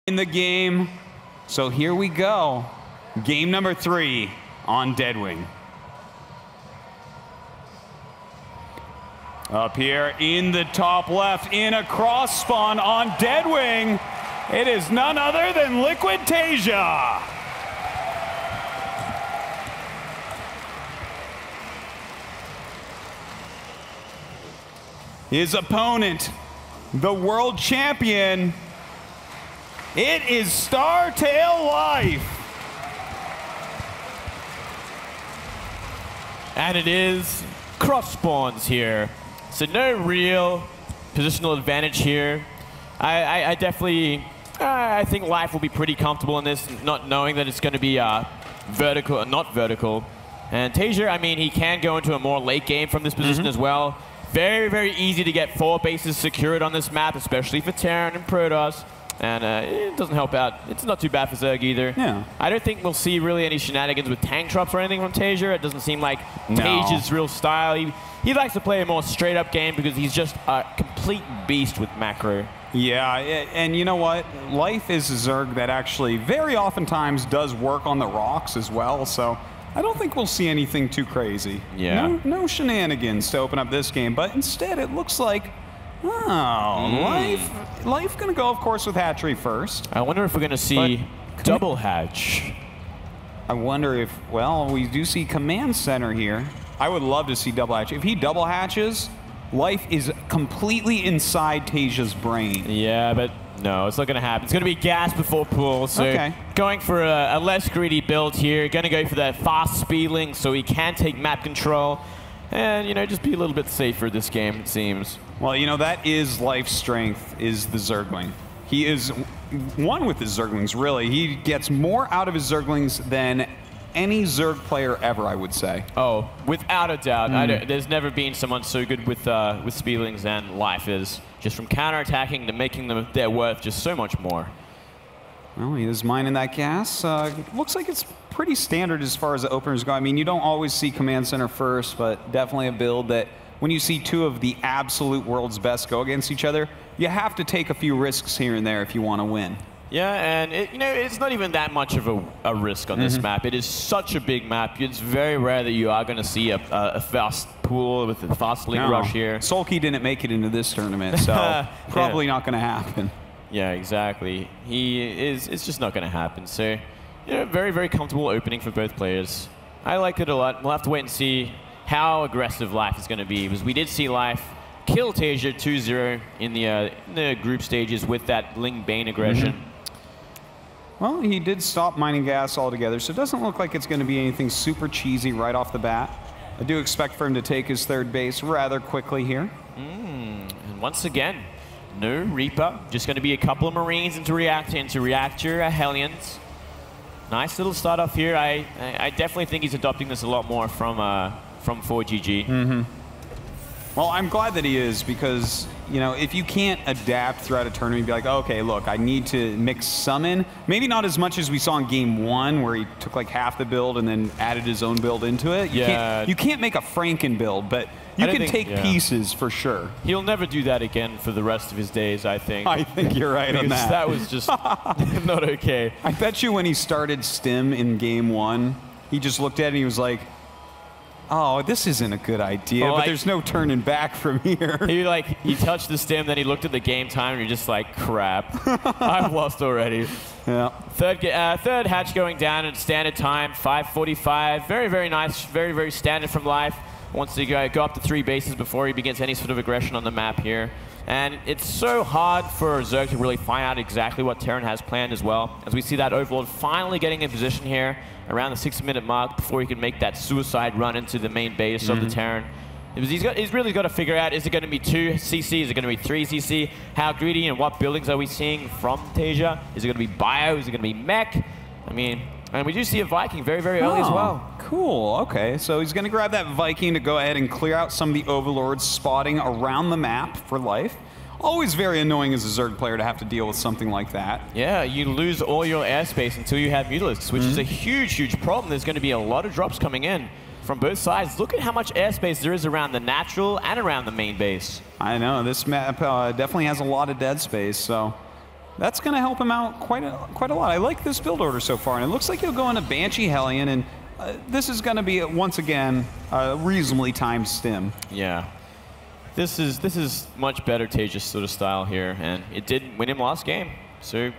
in the game. So here we go. Game number 3 on Deadwing. Up here in the top left, in a cross spawn on Deadwing, it is none other than Liquid TaeJa. His opponent, the world champion, it is StarTail Life. And it is cross spawns here. So no real positional advantage here. I definitely, I think Life will be pretty comfortable in this, not knowing that it's going to be vertical, not vertical. And TaeJa, I mean, he can go into a more late game from this position as well. Very, very easy to get 4 bases secured on this map, especially for Terran and Protoss. And it doesn't help out. It's not too bad for Zerg either. Yeah. I don't think we'll see really any shenanigans with tank drops or anything from TaeJa. It doesn't seem like TaeJa's real style. He likes to play a more straight-up game because he's just a complete beast with macro. Yeah, and you know what? Life is a Zerg that actually very oftentimes does work on the rocks as well, so I don't think we'll see anything too crazy. Yeah. No shenanigans to open up this game, but instead it looks like, Life gonna go, of course, with hatchery first. I wonder if we're gonna see double hatch. I wonder if, well, we do see command center here. I would love to see double hatch. If he double hatches, Life is completely inside TaeJa's brain. Yeah, but no, it's not going to happen. It's going to be gas before pool, so going for a less greedy build here. Going to go for that fast speedling so he can take map control and, you know, just be a little bit safer this game, it seems. Well, you know, that is Life's strength, is the Zergling. He is one with his Zerglings, really. He gets more out of his Zerglings than any Zerg player ever, I would say. Oh, without a doubt. There's never been someone so good with speedlings than Life is. Just from counterattacking to making them their worth just so much more. Well, he is mining that gas. Looks like it's pretty standard as far as the openers go. I mean, you don't always see command center first, but definitely a build that when you see 2 of the absolute world's best go against each other, you have to take a few risks here and there if you want to win. Yeah, and you know, it's not even that much of a risk on this map. It is such a big map. It's very rare that you are going to see a fast pool with a fast link rush here. Sulky didn't make it into this tournament, so probably not going to happen. Yeah, exactly. It's just not going to happen. So, you know, very, very comfortable opening for both players. I like it a lot. We'll have to wait and see how aggressive Life is going to be, because we did see Life kill TaeJa 2-0 in the group stages with that Ling Bane aggression. Well, he did stop mining gas altogether, so it doesn't look like it's going to be anything super cheesy right off the bat. I do expect for him to take his 3rd base rather quickly here. And once again, no Reaper. Just going to be a couple of Marines into Reactor Hellions. Nice little start off here. I definitely think he's adopting this a lot more from 4GG. Well, I'm glad that he is, because, you know, if you can't adapt throughout a tournament, be like, okay, look, I need to mix some in. Maybe not as much as we saw in game 1, where he took like half the build and then added his own build into it. You can't make a Franken build, but you can take pieces for sure. He'll never do that again for the rest of his days, I think. I think you're right on that. That was just not okay. I bet you when he started Stim in game 1, he just looked at it and he was like, oh, this isn't a good idea, but there's no turning back from here. He touched the stem, then he looked at the game time, and you're just like, crap, I've lost already. Yeah. Third hatch going down at standard time, 5:45. Very, very nice, very, very standard from Life. Wants to go up to 3 bases before he begins any sort of aggression on the map here. And it's so hard for Zerg to really find out exactly what Terran has planned as well, as we see that Overlord finally getting in position here around the 6-minute mark before he can make that suicide run into the main base of the Terran. He's really got to figure out, is it going to be 2 CC, is it going to be 3 CC? How greedy and what buildings are we seeing from TaeJa? Is it going to be bio, is it going to be mech? I mean, and we do see a Viking very, very early as well. Cool, okay. So he's going to grab that Viking to go ahead and clear out some of the Overlords spotting around the map for Life. Always very annoying as a Zerg player to have to deal with something like that. Yeah, you lose all your airspace until you have Mutalisks, which is a huge, huge problem. There's going to be a lot of drops coming in from both sides. Look at how much airspace there is around the natural and around the main base. I know, this map definitely has a lot of dead space, so That's going to help him out quite a lot. I like this build order so far, and it looks like he'll go into Banshee Hellion, and this is going to be, once again, a reasonably timed stim. Yeah. This is much better TaeJa sort of style here, and it did win him last game. So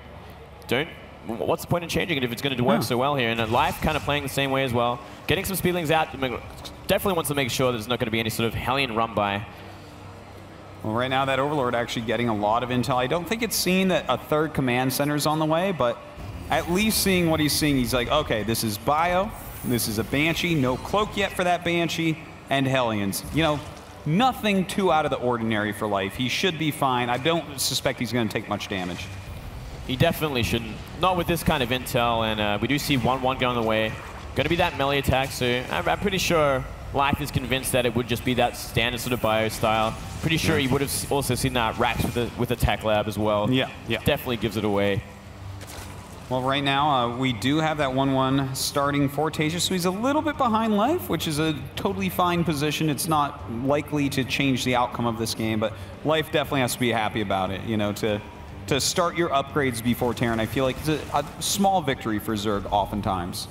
what's the point in changing it if it's going to work so well here? And Life kind of playing the same way as well. Getting some speedlings out, definitely wants to make sure there's not going to be any sort of Hellion run by. Well, right now that Overlord actually getting a lot of intel. I don't think it's seen that a third command center is on the way, but at least seeing what he's seeing, he's like, okay, this is Bio, this is a Banshee, no cloak yet for that Banshee, and Hellions. You know, nothing too out of the ordinary for Life. He should be fine. I don't suspect he's going to take much damage. He definitely shouldn't. Not with this kind of intel, and we do see 1-1 going the way. Going to be that melee attack, so I'm pretty sure Life is convinced that it would just be that standard sort of Bio style. Pretty sure he would have also seen that Rax with a Tech Lab as well. Yeah. Definitely gives it away. Well, right now, we do have that 1-1 starting for TaeJa, so he's a little bit behind Life, which is a totally fine position. It's not likely to change the outcome of this game, but Life definitely has to be happy about it, you know, to start your upgrades before Terran. I feel like it's a small victory for Zerg oftentimes.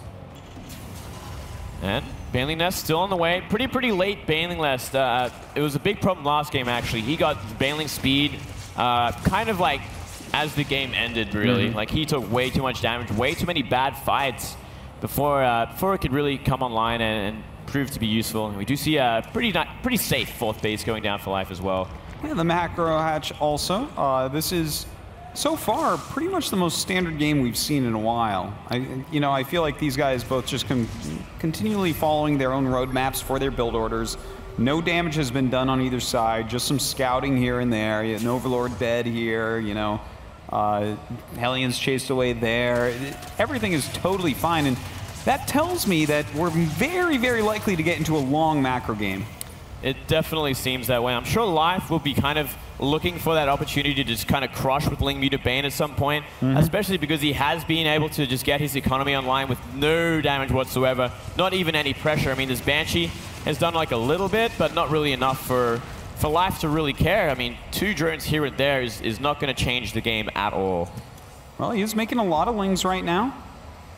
And Baneling Nest still on the way. Pretty late Baneling Nest. It was a big problem last game, actually. He got Baneling speed kind of like as the game ended, really. Like, he took way too much damage, way too many bad fights before it could really come online and prove to be useful. And we do see a pretty safe 4th base going down for Life as well. Yeah, the macro hatch also. This is, so far, pretty much the most standard game we've seen in a while. I feel like these guys both just continually following their own roadmaps for their build orders. No damage has been done on either side, just some scouting here and there. An Overlord dead here, you know. Hellions chased away there. Everything is totally fine, and that tells me that we're very, very likely to get into a long macro game. It definitely seems that way. I'm sure Life will be kind of looking for that opportunity to just kind of crush with Ling Muta Bane at some point, especially because he has been able to just get his economy online with no damage whatsoever, not even any pressure. I mean, this Banshee has done like a little bit, but not really enough for Life to really care. I mean, 2 drones here and there is not going to change the game at all. Well, he is making a lot of Lings right now.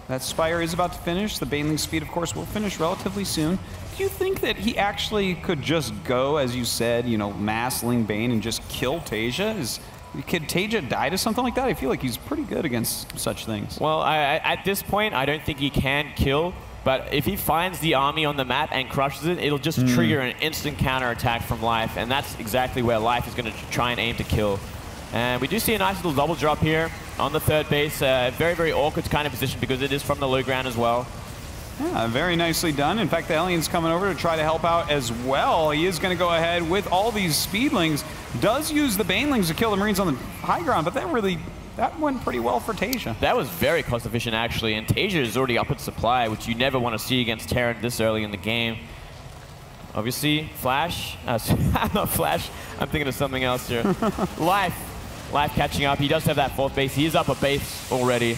That Spire is about to finish. The Baneling speed, of course, will finish relatively soon. Do you think that he actually could just go, as you said, you know, mass Ling Bane and just kill TaeJa? Could TaeJa die to something like that? I feel like he's pretty good against such things. Well, at this point, I don't think he can kill. But if he finds the army on the map and crushes it, it'll just trigger an instant counterattack from Life. And that's exactly where Life is going to try and aim to kill. And we do see a nice little double drop here on the 3rd base. Very, very awkward kind of position because it is from the low ground as well. Yeah, very nicely done. In fact, the Hellions coming over to try to help out as well. He is going to go ahead with all these Speedlings. Does use the Banelings to kill the Marines on the high ground, but that went pretty well for TaeJa. That was very cost efficient, actually. And TaeJa is already up in supply, which you never want to see against Terran this early in the game. Obviously, Flash. Not Flash. I'm thinking of something else here. Life catching up. He does have that 4th base. He is up a base already.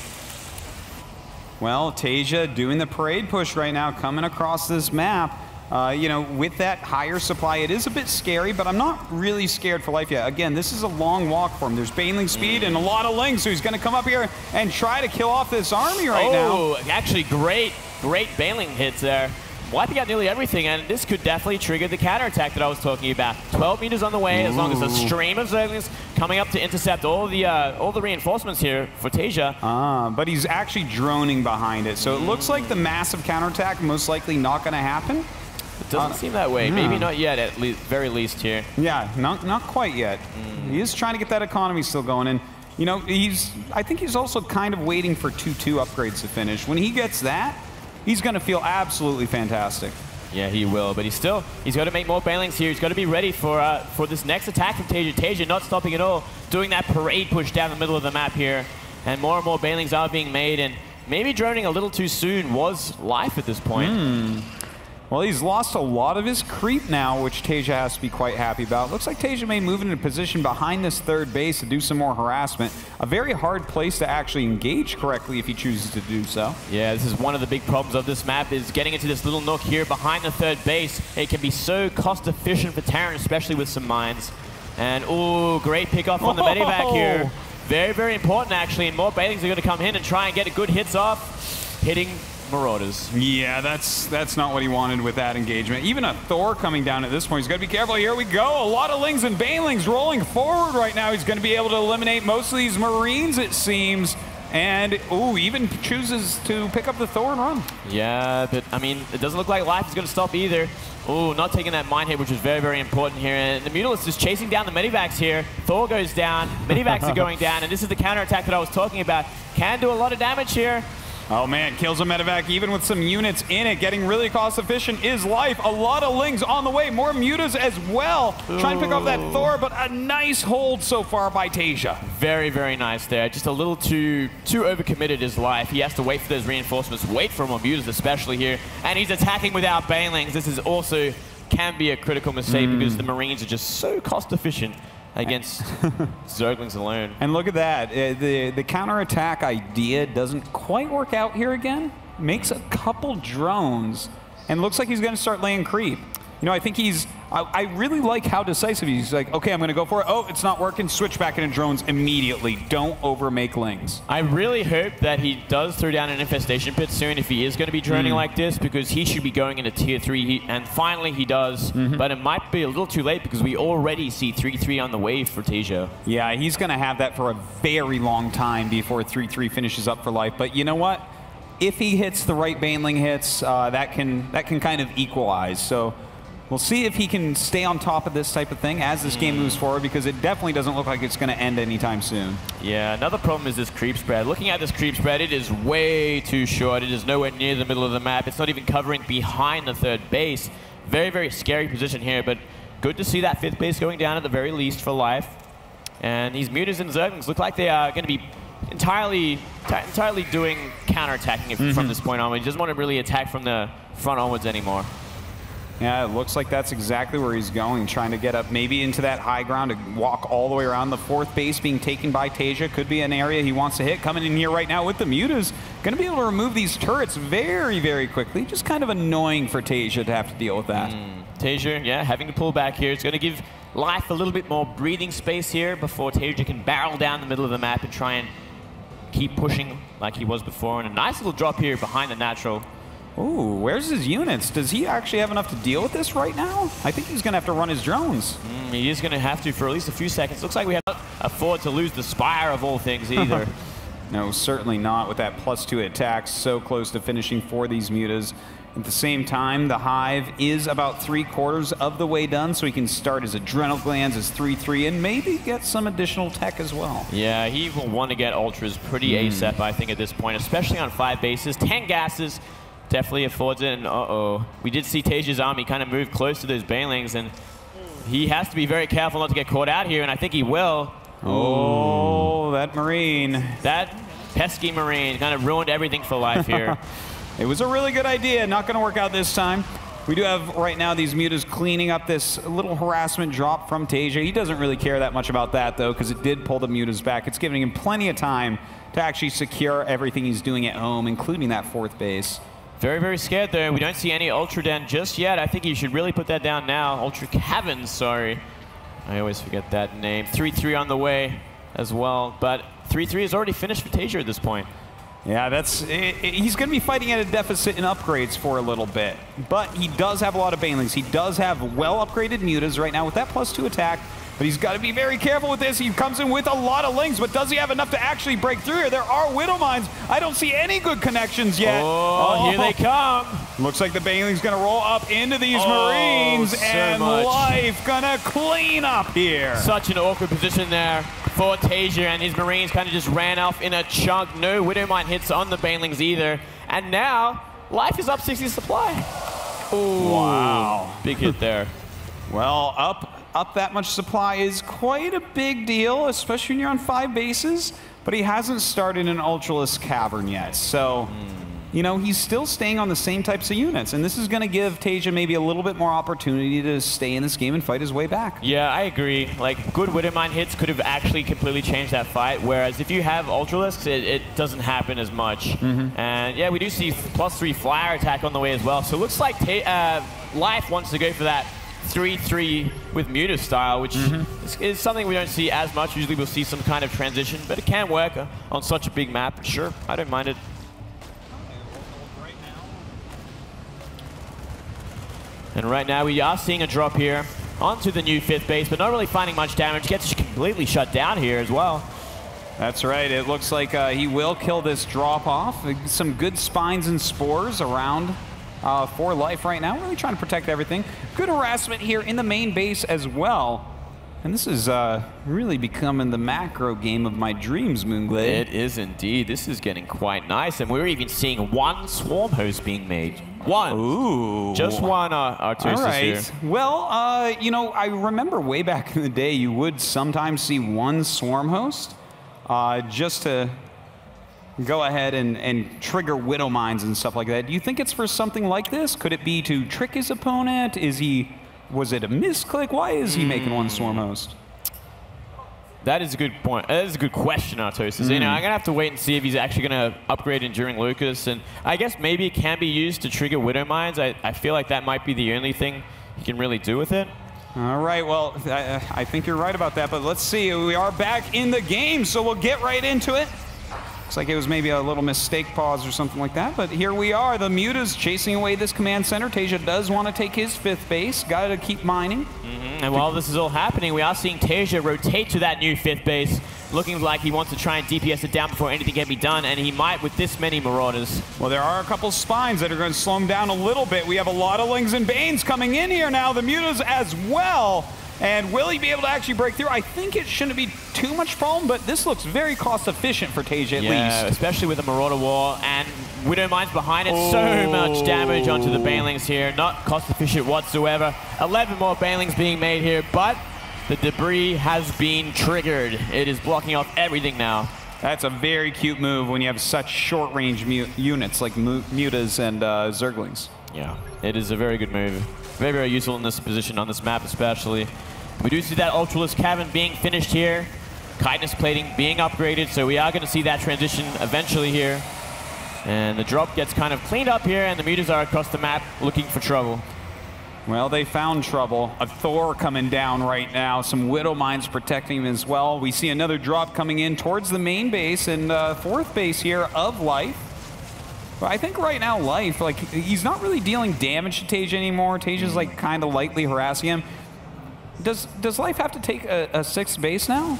Well, TaeJa doing the parade push right now, coming across this map. You know, with that higher supply, it is a bit scary, but I'm not really scared for Life yet. Again, this is a long walk for him. There's Baneling speed and a lot of Lings, so he's going to come up here and try to kill off this army right now. Oh, actually great Baneling hits there. Wiping out nearly everything, and this could definitely trigger the counterattack that I was talking about. 12 meters on the way, as long as a stream of Zerglings coming up to intercept all the reinforcements here for TaeJa. But he's actually droning behind it, so it looks like the massive counterattack most likely not going to happen. It doesn't seem that way. Maybe not yet, at very least here. Yeah, not quite yet. He is trying to get that economy still going, and you know, I think he's also kind of waiting for 2-2 upgrades to finish. When he gets that, he's going to feel absolutely fantastic. Yeah, he will, but he's got to make more Banelings here. He's got to be ready for this next attack from TaeJa. TaeJa not stopping at all, doing that parade push down the middle of the map here. And more Banelings are being made, and maybe droning a little too soon was Life at this point. Well, he's lost a lot of his creep now, which TaeJa has to be quite happy about. Looks like TaeJa may move into a position behind this 3rd base to do some more harassment. A very hard place to actually engage correctly if he chooses to do so. Yeah, this is one of the big problems of this map, is getting into this little nook here behind the 3rd base. It can be so cost efficient for Terran, especially with some mines. And, ooh, great pick off on the medevac here. very, very important, actually. And more Bailings are going to come in and try and get good hits off, hitting Marauders. Yeah, that's not what he wanted with that engagement. Even a Thor coming down at this point. He's got to be careful. Here we go. A lot of Lings and Banelings rolling forward right now. He's going to be able to eliminate most of these Marines, it seems. And, ooh, even chooses to pick up the Thor and run. Yeah, but, I mean, it doesn't look like life is going to stop either. Ooh, not taking that mine hit, which is very, very important here. And the Mutalist is chasing down the Medivacs here. Thor goes down. Medivacs are going down. And this is the counterattack that I was talking about. Can do a lot of damage here. Oh man, kills a medevac even with some units in it. Getting really cost efficient is life. A lot of Lings on the way. More mutas as well. Ooh. Trying to pick off that Thor, but a nice hold so far by TaeJa. Very, very nice there. Just a little too overcommitted his life. He has to wait for those reinforcements, wait for more mutas especially here. And he's attacking without Banelings. This is also can be a critical mistake because the Marines are just so cost efficient against Zerglings alone. And look at that. The counterattack idea doesn't quite work out here again. Makes a couple drones and looks like he's going to start laying creep. You know, I think I really like how decisive he's like, okay, I'm going to go for it. Oh, it's not working. Switch back into drones immediately. Don't overmake Lings. I really hope that he does throw down an infestation pit soon if he is going to be droning like this, because he should be going into tier 3. And finally he does, but it might be a little too late because we already see 3-3 on the way for TaeJa. Yeah, he's going to have that for a very long time before 3-3 finishes up for life. But you know what? If he hits the right Baneling hits, that can kind of equalize. So we'll see if he can stay on top of this type of thing as this game moves forward, because it definitely doesn't look like it's going to end anytime soon. Yeah, another problem is this creep spread. Looking at this creep spread, it is way too short. It is nowhere near the middle of the map. It's not even covering behind the third base. Very, very scary position here, but good to see that fifth base going down at the very least for life. And these mutas and Zerglings look like they are going to be entirely doing counterattacking from this point onward. He doesn't want to really attack from the front onwards anymore. Yeah, it looks like that's exactly where he's going, trying to get up maybe into that high ground to walk all the way around. The fourth base being taken by TaeJa could be an area he wants to hit. Coming in here right now with the mutas, going to be able to remove these turrets very, very quickly. Just kind of annoying for TaeJa to have to deal with that. TaeJa, yeah, having to pull back here. It's going to give life a little bit more breathing space here before TaeJa can barrel down the middle of the map and try and keep pushing like he was before. And a nice little drop here behind the natural. Ooh, where's his units? Does he actually have enough to deal with this right now? I think he's going to have to run his drones. He is going to have to for at least a few seconds. Looks like we have not afford to lose the Spire of all things either. No, certainly not with that +2 attack. So close to finishing for these mutas. At the same time, the Hive is about 3/4 of the way done, so he can start his Adrenal Glands as 3-3 and maybe get some additional tech as well. Yeah, he will want to get Ultras pretty ASAP, I think, at this point, especially on 5 bases. 10 gases. Definitely affords it, and we did see TaeJa's army kind of move close to those Banelings, and he has to be very careful not to get caught out here, and I think he will. Oh, that Marine. That pesky Marine kind of ruined everything for life here. It was a really good idea, not going to work out this time. We do have right now these mutas cleaning up this little harassment drop from TaeJa. He doesn't really care that much about that, though, because it did pull the mutas back. It's giving him plenty of time to actually secure everything he's doing at home, including that 4th base. Very, very scared there. We don't see any Ultra Den just yet. I think you should really put that down now. Ultra Caverns, sorry. I always forget that name. 3-3 on the way as well. But 3-3 is already finished for TaeJa at this point. Yeah, he's going to be fighting at a deficit in upgrades for a little bit. But he does have a lot of Banelings. He does have well-upgraded mutas right now with that +2 attack. But he's got to be very careful with this. He comes in with a lot of Lings, but does he have enough to actually break through here? There are Widow Mines. I don't see any good connections yet. Oh, here they come. Looks like the Baneling's going to roll up into these Marines, and life going to clean up here. Such an awkward position there for TaeJa, and his Marines kind of just ran off in a chunk. No Widow Mine hits on the Banelings either. And now, life is up 60 supply. Ooh, wow. Big hit there. Well, up that much supply is quite a big deal, especially when you're on 5 bases, but he hasn't started an Ultralisk Cavern yet. So, you know, he's still staying on the same types of units, and this is going to give TaeJa maybe a little bit more opportunity to stay in this game and fight his way back. Yeah, I agree. Like, good Widow Mine hits could have actually completely changed that fight, whereas if you have Ultralisks, it doesn't happen as much. And yeah, we do see +3 flyer attack on the way as well. So it looks like Life wants to go for that 3-3 with Muta style, which is something we don't see as much. Usually we'll see some kind of transition, but it can work on such a big map. Sure, I don't mind it. And right now we are seeing a drop here onto the new 5th base, but not really finding much damage. Gets completely shut down here as well. That's right. It looks like he will kill this drop off. Some good spines and spores around for life right now. Really trying to protect everything. Good harassment here in the main base as well. And this is really becoming the macro game of my dreams, Moonglade. It is indeed. This is getting quite nice. And we're even seeing one swarm host being made. One. Ooh. Just one Artosis All right. here. Well, you know, I remember way back in the day, you would sometimes see one swarm host just to go ahead and trigger Widow Mines and stuff like that. Do you think it's for something like this? Could it be to trick his opponent? Was it a misclick? Why is he making one swarm host? That is a good point. That is a good question, Artosis. You know, I'm going to have to wait and see if he's actually going to upgrade Enduring Lucas. And I guess maybe it can be used to trigger Widow Mines. I feel like that might be the only thing he can really do with it. All right, well, I think you're right about that, but let's see. We are back in the game, so we'll get right into it. Looks like it was maybe a little mistake pause or something like that, but here we are. The Muta's chasing away this command center. TaeJa does want to take his 5th base. Got to keep mining. And while this is all happening, we are seeing TaeJa rotate to that new 5th base, looking like he wants to try and DPS it down before anything can be done, and he might with this many Marauders. Well, there are a couple spines that are going to slow him down a little bit. We have a lot of Lings and Banes coming in here now. The Mutas as well. And will he be able to actually break through? I think it shouldn't be too much problem, but this looks very cost efficient for TaeJa at least. Yeah, especially with the Marauder Wall and Widow Mines behind it. So much damage onto the Banelings here. Not cost efficient whatsoever. 11 more Banelings being made here, but the debris has been triggered. It is blocking off everything now. That's a very cute move when you have such short range units like Mutas and Zerglings. Yeah, it is a very good move. Very, very useful in this position on this map especially. We do see that Ultralisk Cavern being finished here. Chitinous plating being upgraded, so we are going to see that transition eventually here. And the drop gets kind of cleaned up here, and the Mutas are across the map looking for trouble. Well, they found trouble. A Thor coming down right now. Some Widow Mines protecting him as well. We see another drop coming in towards the main base and 4th base here of Life. But I think right now Life, like, he's not really dealing damage to TaeJa anymore. TaeJa's like kind of lightly harassing him. Does Life have to take a 6th base now?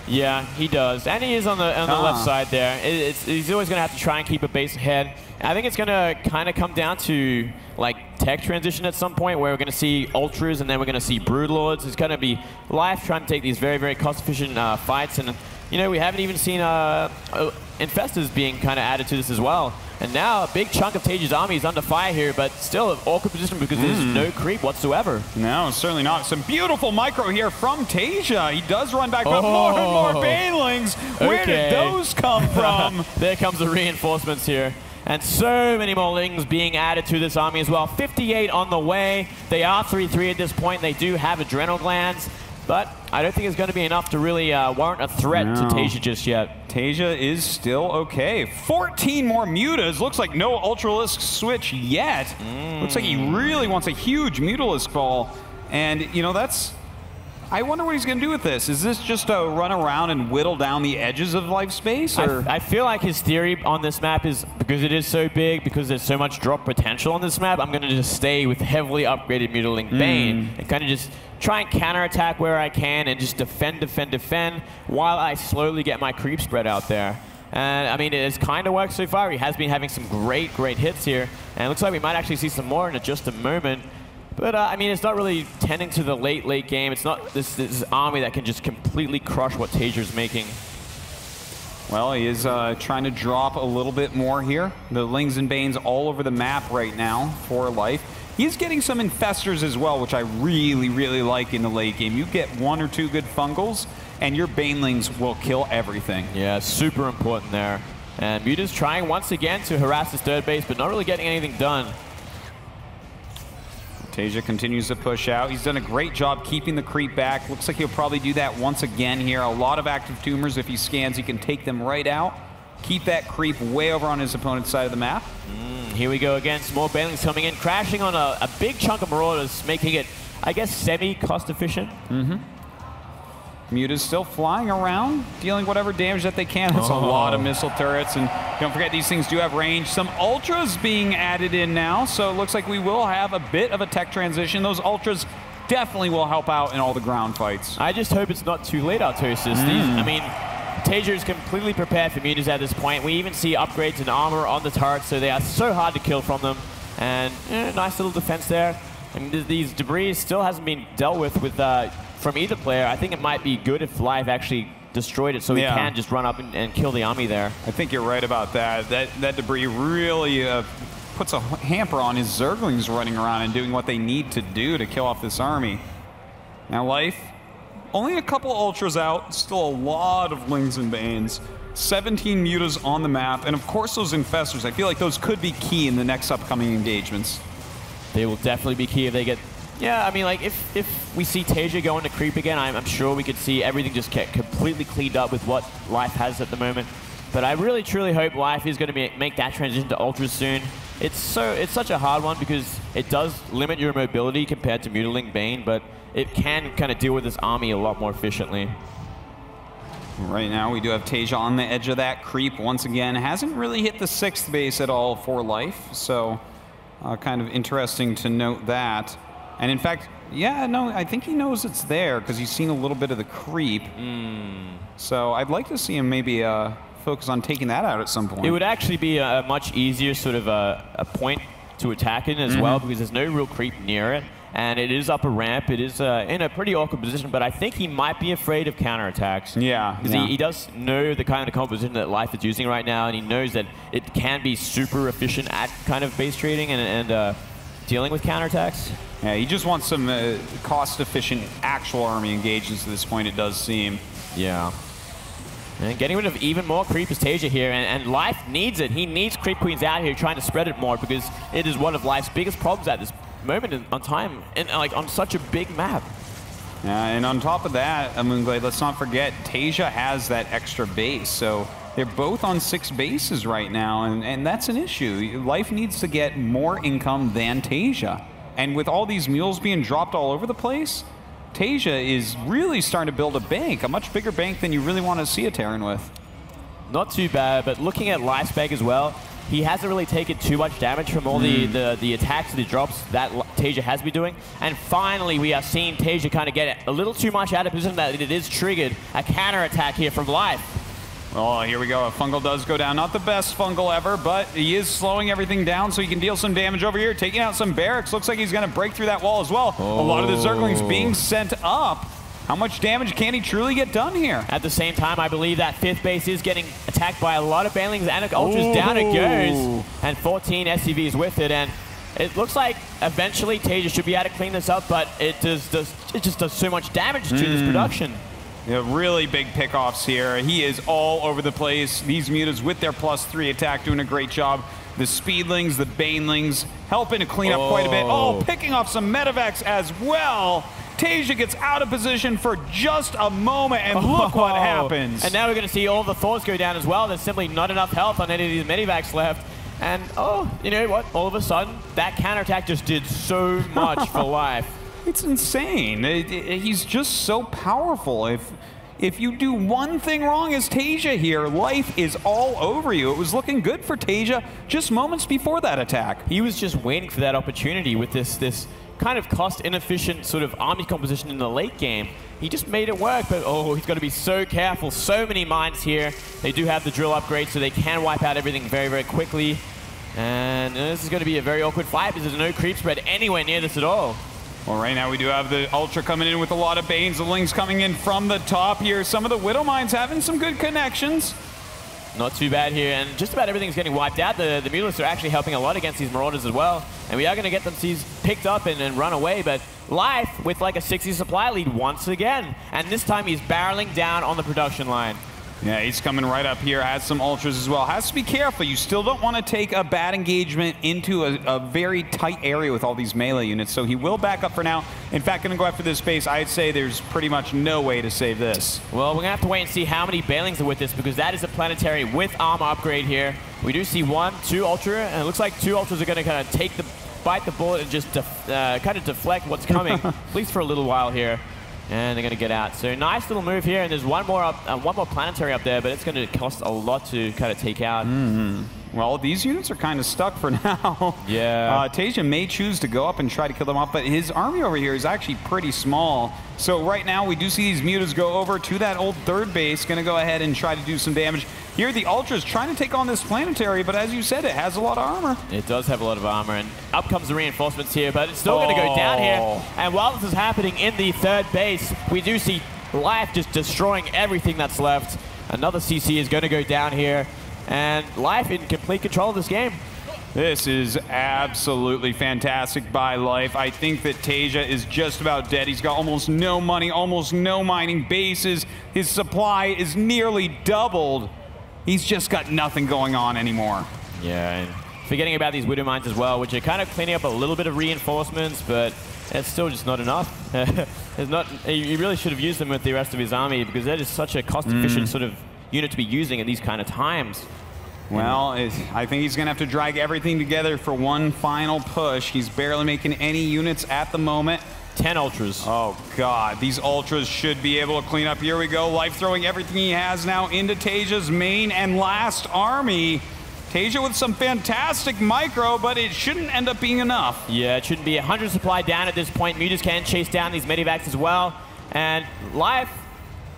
Yeah, he does. And he is on the left side there. He's always going to have to try and keep a base ahead. I think it's going to kind of come down to like tech transition at some point where we're going to see Ultras and then we're going to see Broodlords. It's going to be Life trying to take these very, very cost-efficient fights. And, you know, we haven't even seen Infestors being kind of added to this as well. And now a big chunk of TaeJa's army is under fire here, but still an awkward position because there's no creep whatsoever. No, certainly not. Some beautiful micro here from TaeJa. He does run back, but more and more Banelings. Where did those come from? There comes the reinforcements here. And so many more Lings being added to this army as well. 58 on the way. They are 3-3 at this point. They do have adrenal glands. But I don't think it's going to be enough to really warrant a threat to TaeJa just yet. TaeJa is still okay. 14 more Mutas. Looks like no Ultralisk switch yet. Looks like he really wants a huge Mutalisk ball. And, you know, that's... I wonder what he's going to do with this. Is this just a run around and whittle down the edges of life space? Or? I feel like his theory on this map is because it is so big, because there's so much drop potential on this map, I'm going to just stay with heavily upgraded Mutaling Bane and kind of just try and counterattack where I can and just defend while I slowly get my creep spread out there. And I mean, it has kind of worked so far. He has been having some great hits here. And it looks like we might actually see some more in just a moment. But, I mean, it's not really tending to the late game. It's not this army that can just completely crush what TaeJa's making. Well, he is trying to drop a little bit more here. The Lings and Banes all over the map right now for Life. He's getting some Infestors as well, which I really, really like in the late game. You get 1 or 2 good Fungals, and your Banelings will kill everything. Yeah, super important there. And Muta's trying once again to harass his 3rd base, but not really getting anything done. TaeJa continues to push out. He's done a great job keeping the creep back. Looks like he'll probably do that once again here. A lot of active tumors. If he scans, he can take them right out. Keep that creep way over on his opponent's side of the map. Here we go again. Some more Banelings coming in, crashing on a big chunk of Marauders, making it I guess, semi-cost efficient. Muta's still flying around, dealing whatever damage that they can. That's a lot of missile turrets, and don't forget these things do have range. Some ultras being added in now, so it looks like we will have a bit of a tech transition. Those ultras definitely will help out in all the ground fights. I just hope it's not too late, Artosis. I mean, TaeJa is completely prepared for Mutas at this point. We even see upgrades in armor on the turrets, so they are so hard to kill from them. And nice little defense there. And these debris still hasn't been dealt with from either player. I think it might be good if Live actually destroyed it so he can just run up and kill the army there. I think you're right about that. That debris really puts a hamper on his Zerglings running around and doing what they need to do to kill off this army. Now Life, only a couple ultras out, still a lot of Lings and Banes. 17 Mutas on the map, and of course those Infestors. I feel like those could be key in the next upcoming engagements. They will definitely be key if they get... Yeah, I mean, like, if we see TaeJa go into creep again, I'm sure we could see everything just get completely cleaned up with what Life has at the moment. But I really, truly hope Life is going to make that transition to Ultras soon. It's such a hard one because it does limit your mobility compared to Mutaling Bane, but it can kind of deal with this army a lot more efficiently. Right now, we do have TaeJa on the edge of that creep once again. Hasn't really hit the 6th base at all for Life, so kind of interesting to note that. And in fact, yeah, no, I think he knows it's there because he's seen a little bit of the creep. So I'd like to see him maybe focus on taking that out at some point. It would actually be a much easier sort of a point to attack in as well because there's no real creep near it. And it is up a ramp. It is in a pretty awkward position, but I think he might be afraid of counterattacks. Yeah. Because he does know the kind of composition that Life is using right now, and he knows that it can be super efficient at kind of base trading and dealing with counterattacks. Yeah, he just wants some cost-efficient actual army engagements at this point, it does seem. Yeah. And getting rid of even more creep is TaeJa here, and Life needs it. He needs creep queens out here trying to spread it more because it is one of Life's biggest problems at this moment on time, and like on such a big map. Yeah, and on top of that, Moonglade, let's not forget, TaeJa has that extra base, so they're both on 6 bases right now, and that's an issue. Life needs to get more income than TaeJa. And with all these mules being dropped all over the place, TaeJa is really starting to build a bank, a much bigger bank than you really want to see a Terran with. Not too bad, but looking at Life's bank as well, he hasn't really taken too much damage from all the attacks and the drops that TaeJa has been doing. And finally, we are seeing TaeJa kind of get a little too much out of position that it is triggered a counter attack here from Life. Oh, here we go. A Fungal does go down. Not the best Fungal ever, but he is slowing everything down so he can deal some damage over here. Taking out some barracks. Looks like he's going to break through that wall as well. A lot of the Zerglings being sent up. How much damage can he truly get done here? At the same time, I believe that 5th base is getting attacked by a lot of Banelings and Ultras. Down it goes. And 14 SCVs with it. And it looks like eventually TaeJa should be able to clean this up, but it just does so much damage to this production. Yeah, really big pickoffs here. He is all over the place. These Mutas with their +3 attack doing a great job. The Speedlings, the Banelings helping to clean up quite a bit. Oh, picking off some Medivacs as well. TaeJa gets out of position for just a moment, and look what happens. And now we're going to see all the Thors go down as well. There's simply not enough health on any of these Medivacs left. And, you know what? All of a sudden, that counterattack just did so much for Life. It's insane. He's just so powerful. If you do one thing wrong as TaeJa here, Life is all over you. It was looking good for TaeJa just moments before that attack. He was just waiting for that opportunity with this kind of cost-inefficient sort of army composition in the late game. He just made it work, but he's got to be so careful. So many mines here. They do have the drill upgrade, so they can wipe out everything very, very quickly. And this is going to be a very awkward fight because there's no creep spread anywhere near this at all. Well, right now we do have the Ultra coming in with a lot of Banes. The Lings coming in from the top here. Some of the Widow Mines having some good connections. Not too bad here, and just about everything's getting wiped out. The Mutalists are actually helping a lot against these Marauders as well. And we are going to get them picked up and run away, but Life with like a 60 supply lead once again. And this time he's barreling down on the production line. Yeah, he's coming right up here, has some Ultras as well. Has to be careful. You still don't want to take a bad engagement into a very tight area with all these melee units, so he will back up for now. In fact, going to go after this base. I'd say there's pretty much no way to save this. Well, we're going to have to wait and see how many Banelings are with this, because that is a planetary with armor upgrade here. We do see 1, 2 Ultra, and it looks like 2 Ultras are going to kind of take bite the bullet and just kind of deflect what's coming, at least for a little while here. And they're going to get out. So nice little move here, and there's one more planetary up there, but it's going to cost a lot to kind of take out. Well, these units are kind of stuck for now. Yeah. TaeJa may choose to go up and try to kill them off, but his army over here is actually pretty small. So right now, we do see these mutas go over to that old third base, going to go ahead and try to do some damage. Here, the Ultra's trying to take on this planetary, but as you said, it has a lot of armor. It does have a lot of armor, and up comes the reinforcements here, but it's still going to go down here. And while this is happening in the third base, we do see Life just destroying everything that's left. Another CC is going to go down here, and Life in complete control of this game. This is absolutely fantastic by Life. I think that TaeJa is just about dead. He's got almost no money, almost no mining bases. His supply is nearly doubled. He's just got nothing going on anymore. Yeah, and forgetting about these Widow Mines as well, which are kind of cleaning up a little bit of reinforcements, but it's still just not enough. He really should have used them with the rest of his army, because that is such a cost-efficient sort of unit to be using at these kind of times. Well, I think he's going to have to drag everything together for one final push. He's barely making any units at the moment. 10 Ultras. Oh, God. These Ultras should be able to clean up. Here we go. Life throwing everything he has now into TaeJa's main and last army. TaeJa with some fantastic micro, but it shouldn't end up being enough. Yeah, it shouldn't be. 100 supply down at this point. Mutas can chase down these medivacs as well. And Life,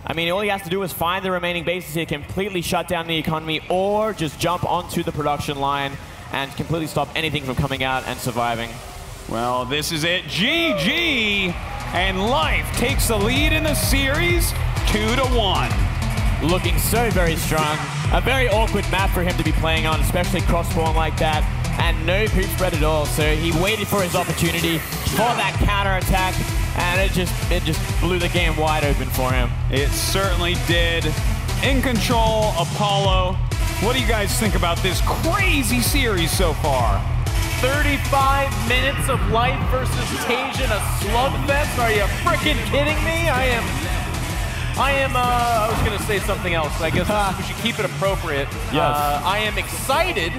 I mean, all he has to do is find the remaining bases here, completely shut down the economy, or just jump onto the production line and completely stop anything from coming out and surviving. Well, this is it. GG! And Life takes the lead in the series, 2-1. Looking so very strong. A very awkward map for him to be playing on, especially cross-spawn like that. And no poop spread at all, so he waited for his opportunity for that counter-attack, and it just blew the game wide open for him. It certainly did. In control, Apollo. What do you guys think about this crazy series so far? 35 minutes of Life versus TaeJa in a slugfest? Are you freaking kidding me? I was going to say something else. I guess we should keep it appropriate. Yes. I am excited